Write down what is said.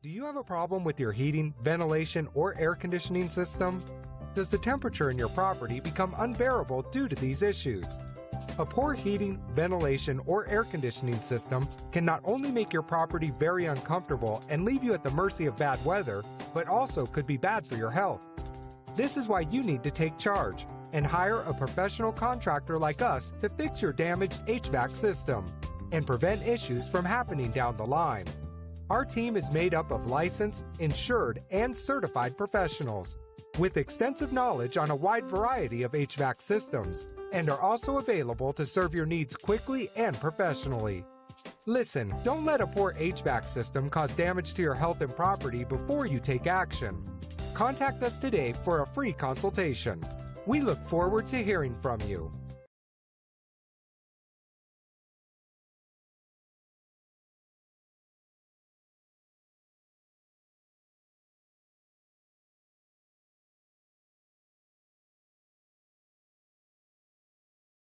Do you have a problem with your heating, ventilation, or air conditioning system? Does the temperature in your property become unbearable due to these issues? A poor heating, ventilation, or air conditioning system can not only make your property very uncomfortable and leave you at the mercy of bad weather, but also could be bad for your health. This is why you need to take charge and hire a professional contractor like us to fix your damaged HVAC system and prevent issues from happening down the line. Our team is made up of licensed, insured, and certified professionals with extensive knowledge on a wide variety of HVAC systems and are also available to serve your needs quickly and professionally. Listen, don't let a poor HVAC system cause damage to your health and property before you take action. Contact us today for a free consultation. We look forward to hearing from you.